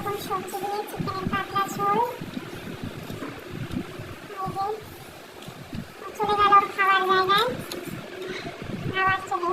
রকম সবজি দিয়ে চিকেনের পাতলা ঝোল। চলে গেল খাওয়ার জায়গায়, আবার চলে